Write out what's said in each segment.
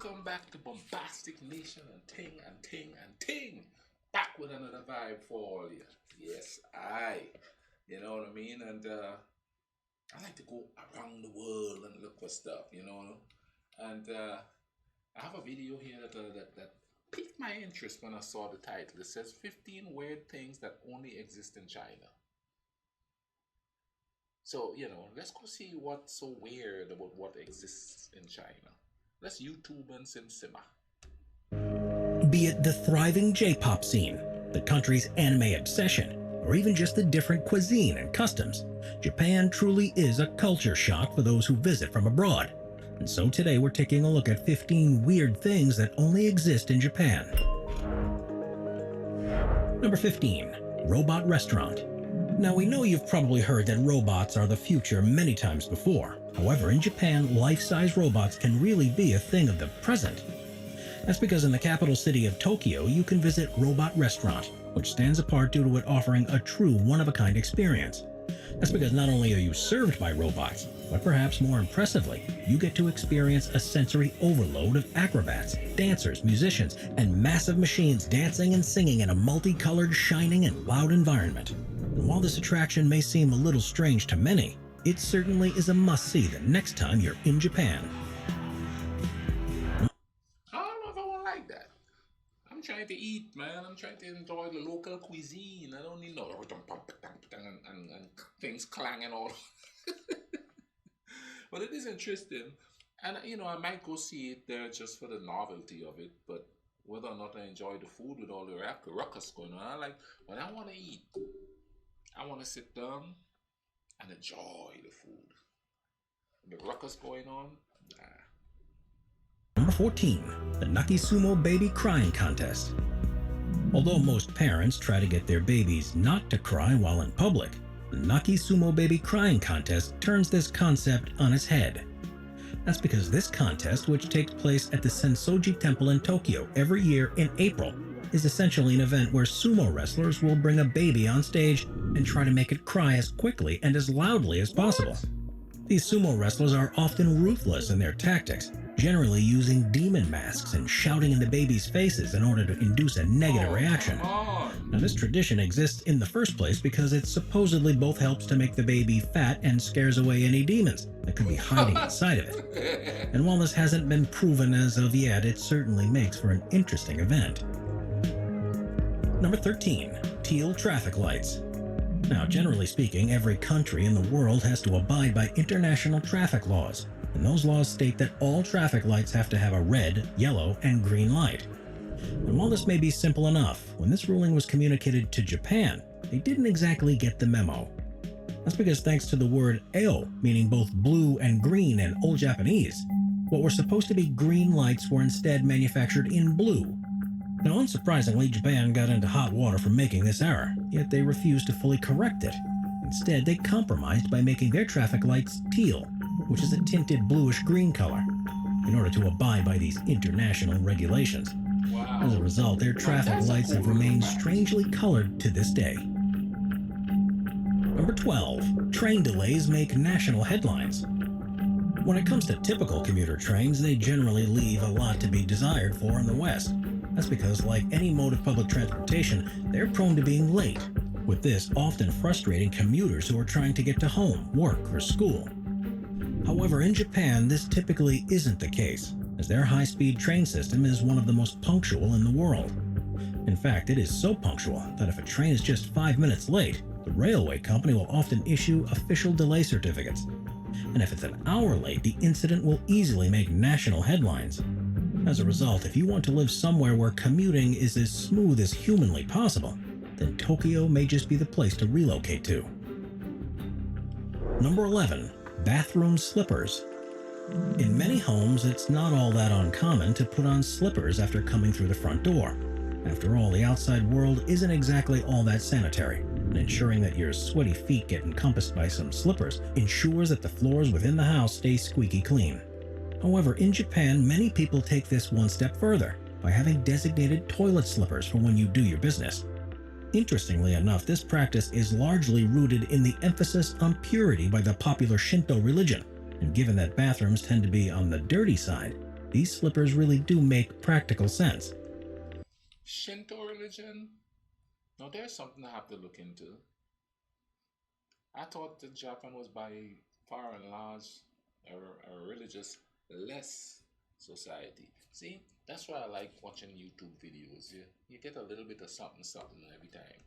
Welcome back to Bombastic Nation and Ting. Back with another vibe for all you. Yes, you know what I mean? And I like to go around the world and look for stuff, you know. And I have a video here that piqued my interest when I saw the title. It says 15 weird things that only exist in China. So, let's go see what's so weird about what exists in China. Let's YouTube and simmer. Be it the thriving J-pop scene, the country's anime obsession, or even just the different cuisine and customs, Japan truly is a culture shock for those who visit from abroad. And so today we're taking a look at 15 weird things that only exist in Japan. Number 15. Robot Restaurant. Now we know you've probably heard that robots are the future many times before. However, in Japan, life-size robots can really be a thing of the present. That's because in the capital city of Tokyo, you can visit Robot Restaurant, which stands apart due to it offering a true one-of-a-kind experience. That's because not only are you served by robots, but perhaps more impressively, you get to experience a sensory overload of acrobats, dancers, musicians, and massive machines dancing and singing in a multicolored, shining, and loud environment. And while this attraction may seem a little strange to many, it certainly is a must-see the next time you're in Japan. I don't know if I want like that. I'm trying to eat, man. I'm trying to enjoy the local cuisine. I don't need no and things clanging all. But it is interesting. And, I might go see it there just for the novelty of it. But whether or not I enjoy the food with all the ruckus going on, when I want to eat, I want to sit down and enjoy the food. The ruckus going on, nah. Number 14. The Nakisumo Baby Crying Contest. Although most parents try to get their babies not to cry while in public, the Nakisumo Baby Crying Contest turns this concept on its head. That's because this contest, which takes place at the Sensoji Temple in Tokyo every year in April, is essentially an event where sumo wrestlers will bring a baby on stage and try to make it cry as quickly and as loudly as possible. These sumo wrestlers are often ruthless in their tactics, generally using demon masks and shouting in the baby's faces in order to induce a negative reaction. Now, this tradition exists in the first place because it supposedly both helps to make the baby fat and scares away any demons that could be hiding inside of it. And while this hasn't been proven as of yet, it certainly makes for an interesting event. Number 13. Teal traffic lights. Now, generally speaking, every country in the world has to abide by international traffic laws, and those laws state that all traffic lights have to have a red, yellow, and green light. And while this may be simple enough, when this ruling was communicated to Japan, they didn't exactly get the memo. That's because thanks to the word "eo," meaning both blue and green in Old Japanese, what were supposed to be green lights were instead manufactured in blue. Now, unsurprisingly, Japan got into hot water for making this error, yet they refused to fully correct it. Instead, they compromised by making their traffic lights teal, which is a tinted bluish-green color, in order to abide by these international regulations. Wow. As a result, their traffic lights have remained strangely colored to this day. Number 12. Train delays make national headlines. When it comes to typical commuter trains, they generally leave a lot to be desired for in the West. That's because, like any mode of public transportation, they're prone to being late, with this often frustrating commuters who are trying to get to home, work, or school. However, in Japan, this typically isn't the case, as their high-speed train system is one of the most punctual in the world. In fact, it is so punctual that if a train is just 5 minutes late, the railway company will often issue official delay certificates. And if it's an hour late, the incident will easily make national headlines. As a result, if you want to live somewhere where commuting is as smooth as humanly possible, then Tokyo may just be the place to relocate to. Number 11. Bathroom slippers. In many homes, it's not all that uncommon to put on slippers after coming through the front door. After all, the outside world isn't exactly all that sanitary, and ensuring that your sweaty feet get encompassed by some slippers ensures that the floors within the house stay squeaky clean. However, in Japan, many people take this one step further by having designated toilet slippers for when you do your business. Interestingly enough, this practice is largely rooted in the emphasis on purity by the popular Shinto religion, and given that bathrooms tend to be on the dirty side, these slippers really do make practical sense. Shinto religion? Now there's something I have to look into. I thought that Japan was by far and large a religious less society. See, that's why I like watching YouTube videos. You get a little bit of something, something every time.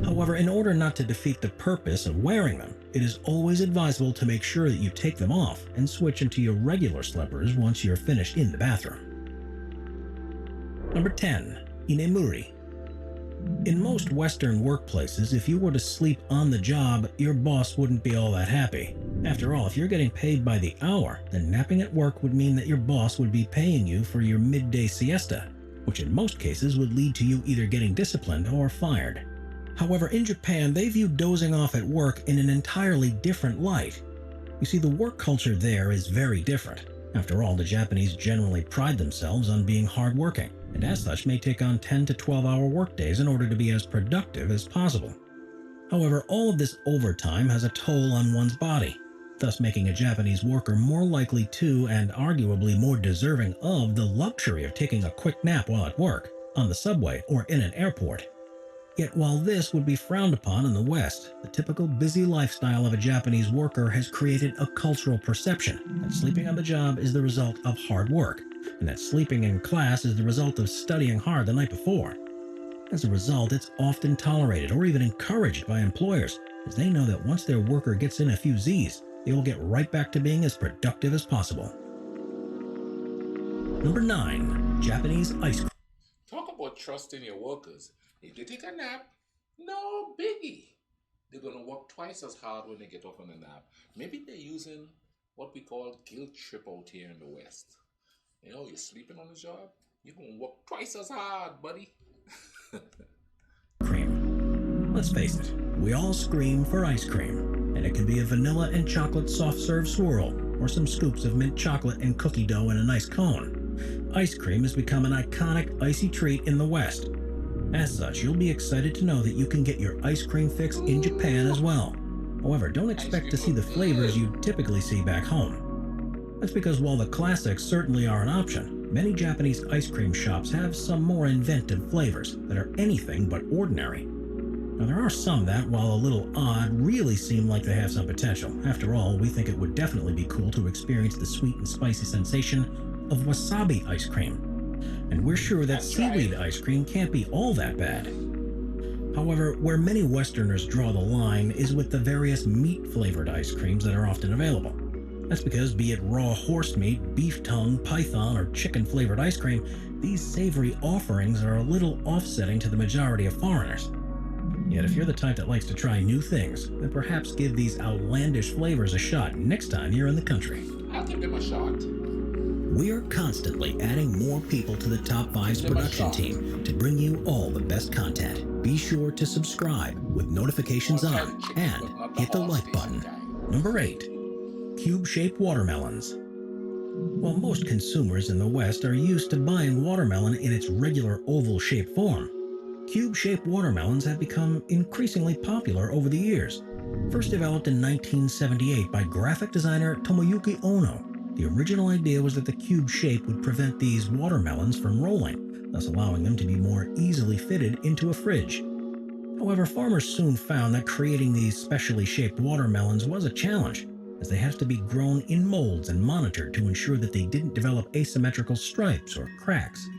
However, in order not to defeat the purpose of wearing them, it is always advisable to make sure that you take them off and switch into your regular slippers once you're finished in the bathroom. Number 10. Inemuri. In most Western workplaces, if you were to sleep on the job, your boss wouldn't be all that happy. After all, if you're getting paid by the hour, then napping at work would mean that your boss would be paying you for your midday siesta, which in most cases would lead to you either getting disciplined or fired. However, in Japan, they view dozing off at work in an entirely different light. You see, the work culture there is very different. After all, the Japanese generally pride themselves on being hardworking, and as such may take on 10 to 12-hour workdays in order to be as productive as possible. However, all of this overtime has a toll on one's body, thus making a Japanese worker more likely to, and arguably more deserving of, the luxury of taking a quick nap while at work, on the subway, or in an airport. Yet while this would be frowned upon in the West, the typical busy lifestyle of a Japanese worker has created a cultural perception that sleeping on the job is the result of hard work, and that sleeping in class is the result of studying hard the night before. As a result, it's often tolerated or even encouraged by employers, as they know that once their worker gets in a few Z's, they will get right back to being as productive as possible. Number 9. Japanese ice cream. Talk about trusting your workers. If they take a nap, no biggie. They're going to work twice as hard when they get off on a nap. Maybe they're using what we call guilt trip out here in the West. You know, you're sleeping on the job, you're going to work twice as hard, buddy. Cream. Let's face it, we all scream for ice cream, and it can be a vanilla and chocolate soft serve swirl, or some scoops of mint chocolate and cookie dough in a nice cone. Ice cream has become an iconic icy treat in the West. As such, you'll be excited to know that you can get your ice cream fix in Japan as well. However, don't expect to see the flavors you typically see back home. That's because while the classics certainly are an option, many Japanese ice cream shops have some more inventive flavors that are anything but ordinary. Now, there are some that, while a little odd, really seem like they have some potential. After all, we think it would definitely be cool to experience the sweet and spicy sensation of wasabi ice cream. And we're sure that seaweed ice cream can't be all that bad. However, where many Westerners draw the line is with the various meat-flavored ice creams that are often available. That's because, be it raw horse meat, beef tongue, python, or chicken-flavored ice cream, these savory offerings are a little offsetting to the majority of foreigners. Yet if you're the type that likes to try new things, then perhaps give these outlandish flavors a shot next time you're in the country. I'll give them a shot. We're constantly adding more people to the Top 5's production team to bring you all the best content. Be sure to subscribe with notifications on and hit the like button. Number 8. Cube-shaped watermelons. While most consumers in the West are used to buying watermelon in its regular oval-shaped form, cube-shaped watermelons have become increasingly popular over the years. First developed in 1978 by graphic designer Tomoyuki Ono, the original idea was that the cube shape would prevent these watermelons from rolling, thus allowing them to be more easily fitted into a fridge. However, farmers soon found that creating these specially shaped watermelons was a challenge, as they have to be grown in molds and monitored to ensure that they didn't develop asymmetrical stripes or cracks.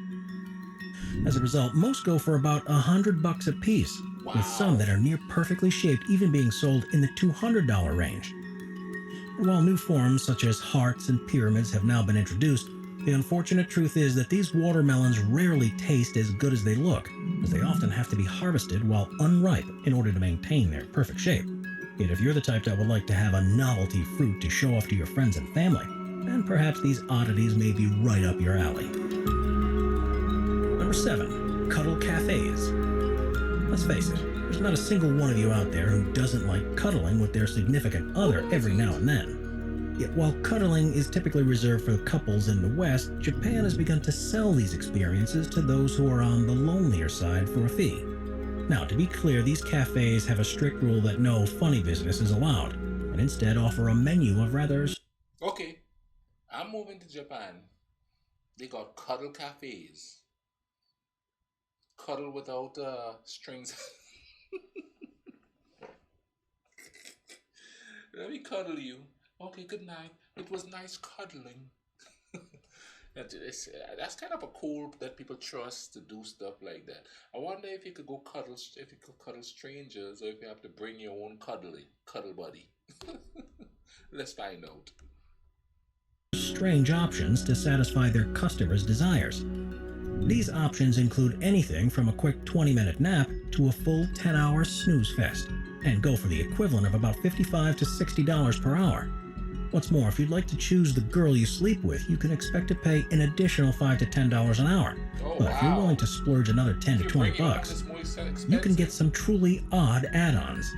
As a result, most go for about $100 a piece, with some that are near perfectly shaped even being sold in the $200 range. While new forms such as hearts and pyramids have now been introduced, the unfortunate truth is that these watermelons rarely taste as good as they look, as they often have to be harvested while unripe in order to maintain their perfect shape. Yet if you're the type that would like to have a novelty fruit to show off to your friends and family, then perhaps these oddities may be right up your alley. Number 7. Cuddle cafes. Let's face it, there's not a single one of you out there who doesn't like cuddling with their significant other every now and then. Yet while cuddling is typically reserved for couples in the West, Japan has begun to sell these experiences to those who are on the lonelier side for a fee. Now, to be clear, these cafes have a strict rule that no funny business is allowed, and instead offer a menu of rather... Okay, I'm moving to Japan. They got cuddle cafes. Cuddle without strings. Let me cuddle you. Okay, good night. It was nice cuddling. That's kind of a cool that people trust to do stuff like that. I wonder if you could go cuddle, if you could cuddle strangers, or if you have to bring your own cuddle buddy. Let's find out. Strange options to satisfy their customers' desires. These options include anything from a quick 20-minute nap to a full 10-hour snooze fest, and go for the equivalent of about $55 to $60 per hour. What's more, if you'd like to choose the girl you sleep with, you can expect to pay an additional $5 to $10 an hour. But if you're willing to splurge another $10 to $20, you can get some truly odd add-ons.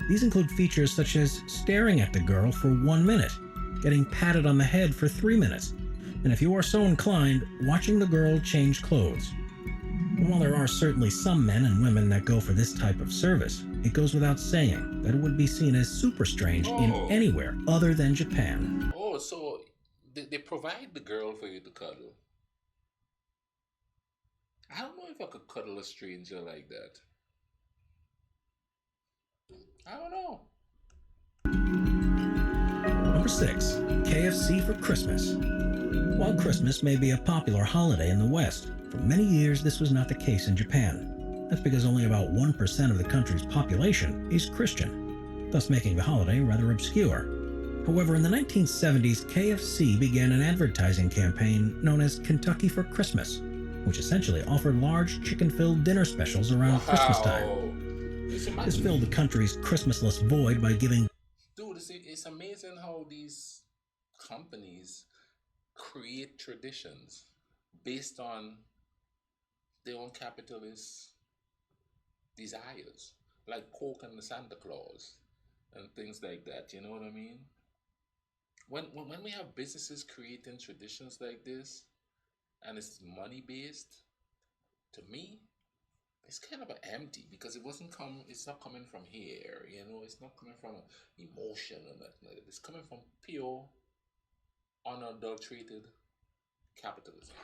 These include features such as staring at the girl for 1 minute, getting patted on the head for 3 minutes, and if you are so inclined, watching the girl change clothes. And while there are certainly some men and women that go for this type of service, it goes without saying that it would be seen as super strange in anywhere other than Japan. Oh, so they provide the girl for you to cuddle. I don't know if I could cuddle a stranger like that. I don't know. Number 6. KFC for Christmas. While Christmas may be a popular holiday in the West, for many years this was not the case in Japan. That's because only about 1% of the country's population is Christian, thus making the holiday rather obscure. However, in the 1970s, KFC began an advertising campaign known as Kentucky for Christmas, which essentially offered large chicken-filled dinner specials around Christmas time. This filled the country's Christmasless void by giving... Dude, it's amazing how these companies create traditions based on their own capitalist desires, like Coke and the Santa Claus and things like that. You know what I mean? When we have businesses creating traditions like this, and it's money based, to me, it's kind of empty because it's not coming from here. You know, it's not coming from emotion or nothing like that. It's coming from pure, unadulterated capitalism.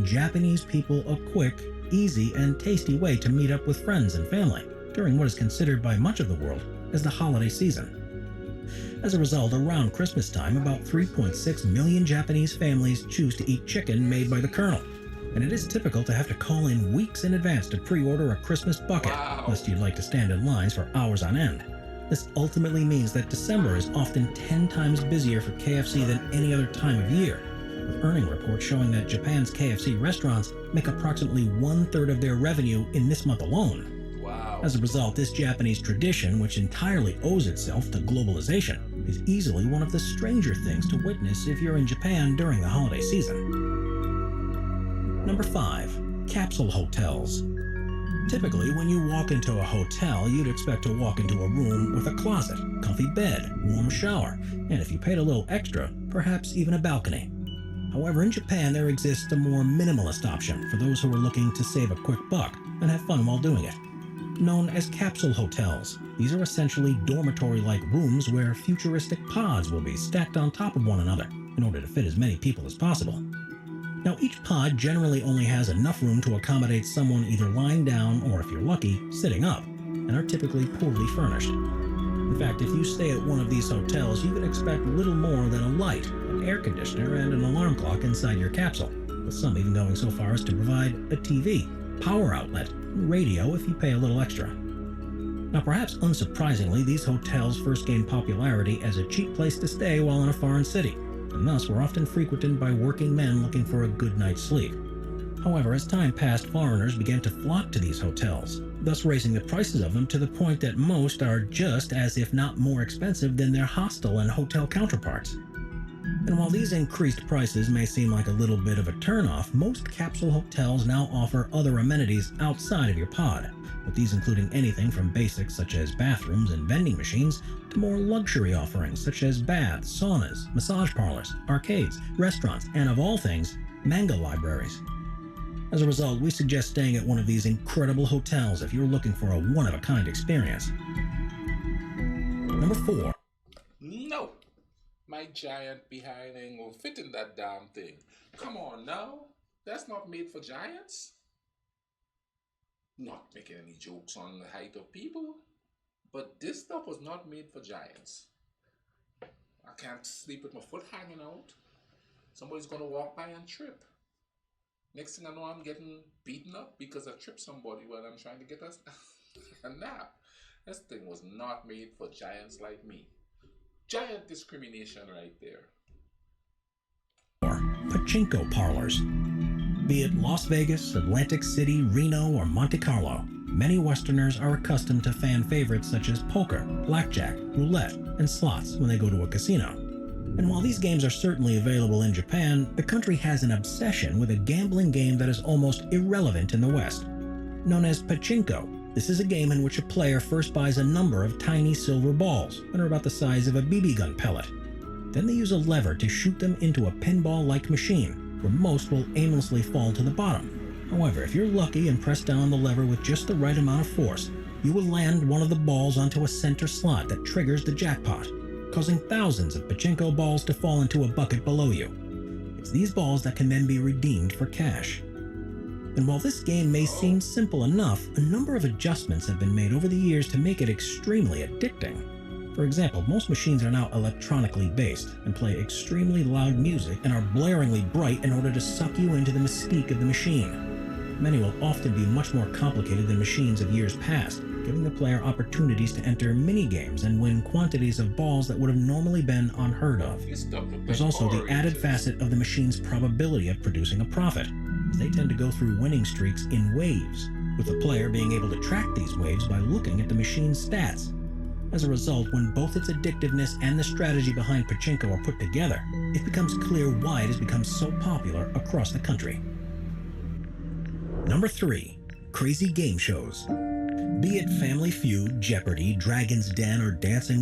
Japanese people a quick, easy, and tasty way to meet up with friends and family during what is considered by much of the world as the holiday season. As a result, around Christmas time, about 3.6 million Japanese families choose to eat chicken made by the Colonel, and it is typical to have to call in weeks in advance to pre-order a Christmas bucket, lest you'd like to stand in lines for hours on end. This ultimately means that December is often 10 times busier for KFC than any other time of year, with earning reports showing that Japan's KFC restaurants make approximately 1/3 of their revenue in this month alone. Wow. As a result, this Japanese tradition, which entirely owes itself to globalization, is easily one of the stranger things to witness if you're in Japan during the holiday season. Number 5. Capsule hotels. Typically, when you walk into a hotel, you'd expect to walk into a room with a closet, comfy bed, warm shower, and if you paid a little extra, perhaps even a balcony. However, in Japan, there exists a more minimalist option for those who are looking to save a quick buck and have fun while doing it. Known as capsule hotels, these are essentially dormitory-like rooms where futuristic pods will be stacked on top of one another in order to fit as many people as possible. Now, each pod generally only has enough room to accommodate someone either lying down or, if you're lucky, sitting up, and are typically poorly furnished. In fact, if you stay at one of these hotels, you can expect little more than a light, an air conditioner, and an alarm clock inside your capsule, with some even going so far as to provide a TV, power outlet, and radio if you pay a little extra. Now, perhaps unsurprisingly, these hotels first gained popularity as a cheap place to stay while in a foreign city, and thus were often frequented by working men looking for a good night's sleep. However, as time passed, foreigners began to flock to these hotels, thus raising the prices of them to the point that most are just as if not more expensive than their hostel and hotel counterparts. And while these increased prices may seem like a little bit of a turnoff, most capsule hotels now offer other amenities outside of your pod, with these including anything from basics such as bathrooms and vending machines to more luxury offerings such as baths, saunas, massage parlors, arcades, restaurants, and of all things, manga libraries. As a result, we suggest staying at one of these incredible hotels if you're looking for a one-of-a-kind experience. Number 4. No. my giant behind ain't gonna fit in that damn thing. Come on now. That's not made for giants. Not making any jokes on the height of people, but this stuff was not made for giants. I can't sleep with my foot hanging out. Somebody's gonna walk by and trip. Next thing I know, I'm getting beaten up because I tripped somebody while I'm trying to get a nap. This thing was not made for giants like me. Giant discrimination right there. Pachinko parlors. Be it Las Vegas, Atlantic City, Reno, or Monte Carlo, many Westerners are accustomed to fan favorites such as poker, blackjack, roulette, and slots when they go to a casino. And while these games are certainly available in Japan, the country has an obsession with a gambling game that is almost irrelevant in the West. Known as Pachinko, this is a game in which a player first buys a number of tiny silver balls that are about the size of a BB gun pellet. Then they use a lever to shoot them into a pinball-like machine, where most will aimlessly fall to the bottom. However, if you're lucky and press down the lever with just the right amount of force, you will land one of the balls onto a center slot that triggers the jackpot, causing thousands of pachinko balls to fall into a bucket below you. It's these balls that can then be redeemed for cash. And while this game may seem simple enough, a number of adjustments have been made over the years to make it extremely addicting. For example, most machines are now electronically based and play extremely loud music and are blaringly bright in order to suck you into the mystique of the machine. Many will often be much more complicated than machines of years past, giving the player opportunities to enter mini-games and win quantities of balls that would have normally been unheard of. There's also the added facet of the machine's probability of producing a profit, as they tend to go through winning streaks in waves, with the player being able to track these waves by looking at the machine's stats. As a result, when both its addictiveness and the strategy behind Pachinko are put together, it becomes clear why it has become so popular across the country. Number 3. Crazy game shows. Be it Family Feud, Jeopardy, Dragon's Den, or Dancing...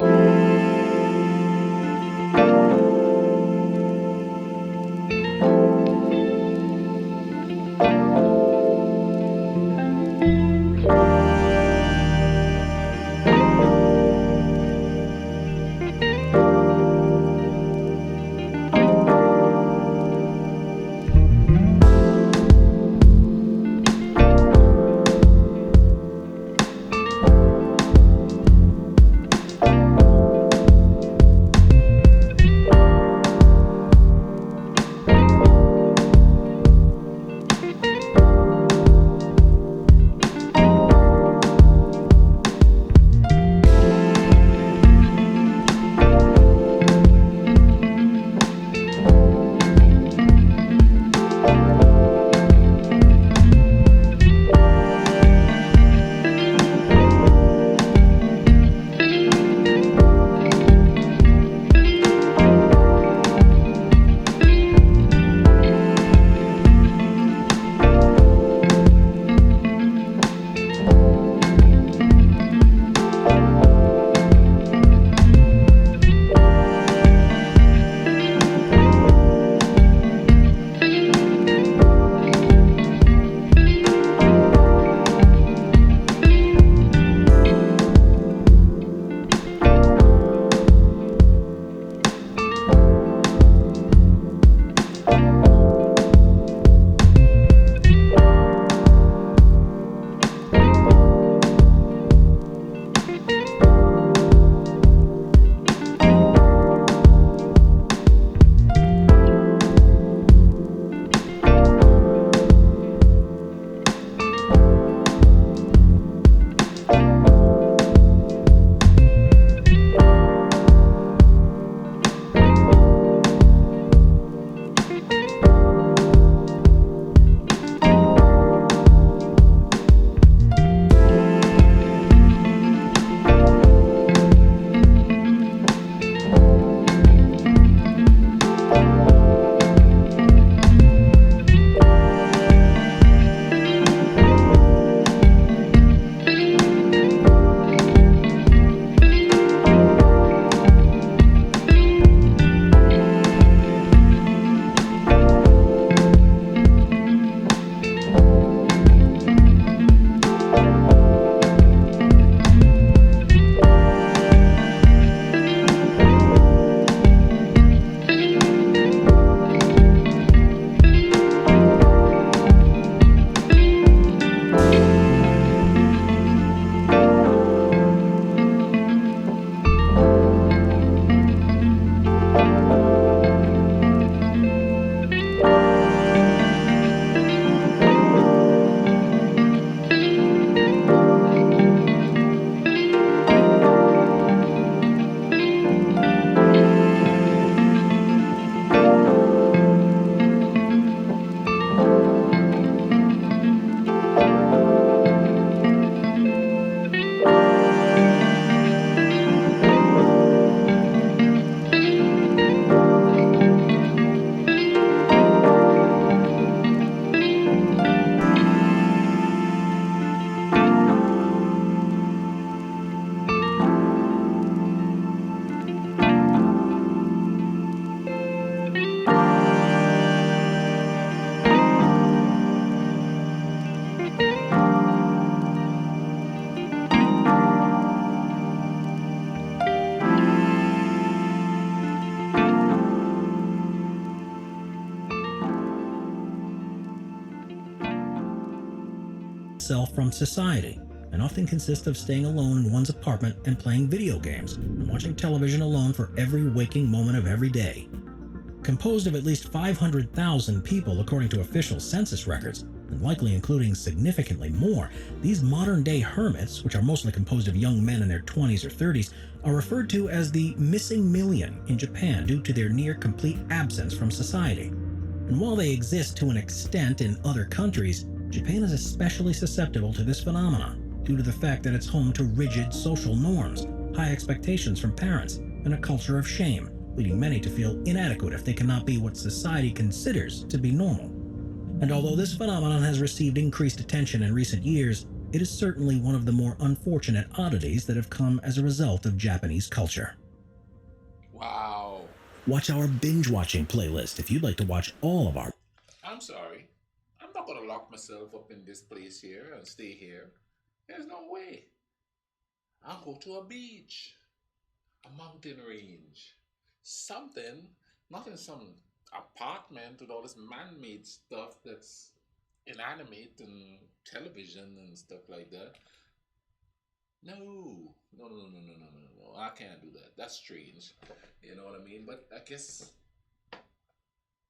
oneself from society, and often consist of staying alone in one's apartment and playing video games, and watching television alone for every waking moment of every day. Composed of at least 500,000 people according to official census records, and likely including significantly more, these modern-day hermits, which are mostly composed of young men in their 20s or 30s, are referred to as the missing million in Japan due to their near-complete absence from society. And while they exist to an extent in other countries, Japan is especially susceptible to this phenomenon due to the fact that it's home to rigid social norms, high expectations from parents, and a culture of shame, leading many to feel inadequate if they cannot be what society considers to be normal. And although this phenomenon has received increased attention in recent years, it is certainly one of the more unfortunate oddities that have come as a result of Japanese culture. Wow. Watch our binge-watching playlist if you'd like to watch all of our... I'm sorry. I'm not going to lock myself up in this place here and stay here. There's no way. I'll go to a beach, a mountain range, something, not in some apartment with all this man-made stuff that's inanimate and television and stuff like that. No, no, no, no, no, no, no, no, no. I can't do that. That's strange. You know what I mean? But I guess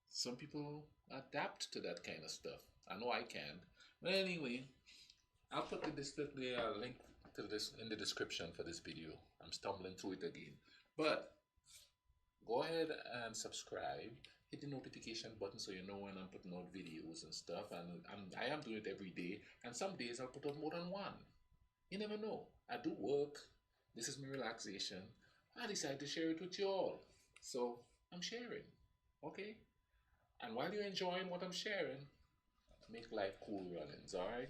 some people adapt to that kind of stuff. I know I can. But anyway, I'll put the link to this in the description for this video. I'm stumbling through it again. But go ahead and subscribe. Hit the notification button so you know when I'm putting out videos and stuff. And I am doing it every day. And some days I'll put out more than one. You never know. I do work. This is my relaxation. I decided to share it with you all. So I'm sharing. Okay? And while you're enjoying what I'm sharing, make life cool runnings, alright?